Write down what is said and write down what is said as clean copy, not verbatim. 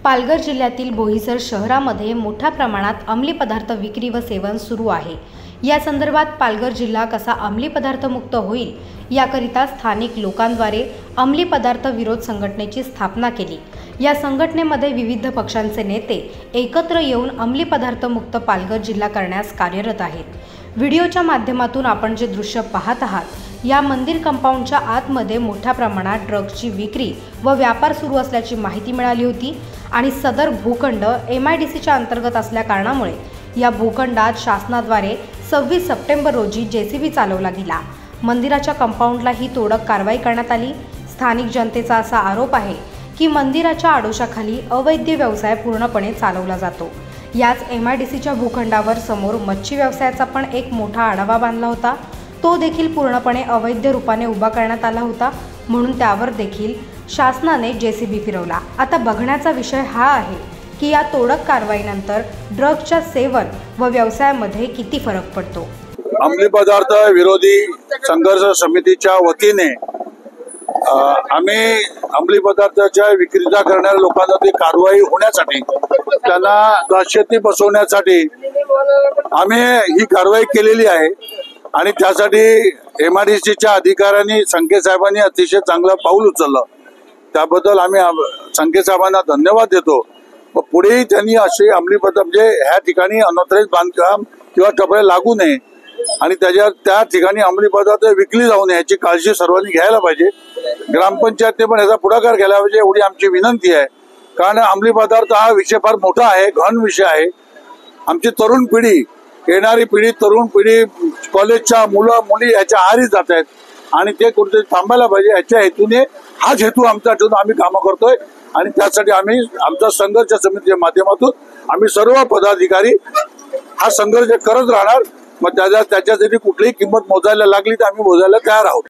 पालघर जिल्ह्यातील बोईसर शहरामध्ये मोठ्या प्रमाणात अंमली पदार्थ विक्री व सेवन सुरू आहे। या संदर्भात पालघर जिल्हा कसा अंमली पदार्थ मुक्त होईल याकरिता स्थानिक लोकांद्वारे अंमली पदार्थ विरोध संघटनेची स्थापना केली। या संघटनेमध्ये विविध पक्षांचे नेते एकत्र येऊन अंमली पदार्थ मुक्त पालघर जिल्हा करण्यास कार्यरत आहेत। व्हिडिओच्या माध्यमातून आपण जे दृश्य पाहत आहात या मंदिर कंपाऊंडच्या आतमध्ये मोठ्या प्रमाणात ड्रग्जची विक्री व व्यापार सुरू असल्याची माहिती मिळाली होती आणि सदर भूखंड MIDCच्या अंतर्गत असल्या कारणामुळे या भूखंडात शासनाद्वारे 26 सप्टेंबर रोजी JCB चालवला गेला। मंदिराच्या कंपाऊंडला ही तोडक कारवाई करण्यात आली। स्थानिक जनतेचा असा आरोप आहे की मंदिराच्या आडोशाखाली अवैध व्यवसाय पूर्णपणे चालवला जातो। याच MIDCच्या भूखंडावर समोर मच्छी व्यवसायाचा पण एक मोठा आढावा बांधला होता, तो देखील पूर्णपणे अवैध रूपाने उभा करण्यात आला होता, म्हणून त्यावर देखील शासनाने JCB फिरवला। आता बघण्याचा विषय हा आहे की या तोडक कारवाईनंतर ड्रग्जच्या सेवन व व्यवसायामध्ये किती फरक पडतो। अंमली पदार्थ विरोधी संघर्ष समितीच्या वतीने आम्ही अंमली पदार्थाच्या विक्रीचा करणाऱ्या लोकांवरती कारवाई होण्यासाठी त्यांना दहशती बसवण्यासाठी आम्ही ही कारवाई केलेली आहे आणि त्यासाठी MIDCच्या अधिकाऱ्यांनी संके साहेबांनी अतिशय चांगलं पाऊल उचललं। त्याबद्दल आम्ही संके साहेबांना धन्यवाद देतो। पुढेही त्यांनी असे अंमली पदार्थ म्हणजे ह्या ठिकाणी अनधिकृत बांधकाम किंवा टपरे लागू नये आणि त्या ठिकाणी अंमली पदार्थ विकली जाऊ नये याची काळजी सर्वांनी घ्यायला पाहिजे। ग्रामपंचायतने पण याचा पुढाकार घ्यायला पाहिजे एवढी आमची विनंती आहे, कारण अंमली पदार्थ हा विषय फार मोठा आहे, गहन विषय आहे। आमची तरुण पिढी, येणारी पिढी, तरुण पिढी कॉलेजच्या मुलं मुली याच्या आहारी जात आहेत आणि ते कुठेतरी थांबायला पाहिजे। याच्या हेतूने हाच हेतू आमचा ठेवून आम्ही कामं करतोय आणि त्यासाठी आम्ही आमच्या संघर्ष समितीच्या माध्यमातून आम्ही सर्व पदाधिकारी हा संघर्ष करत राहणार। मग त्याच्यासाठी कुठलीही किंमत मोजायला लागली तर आम्ही मोजायला तयार आहोत।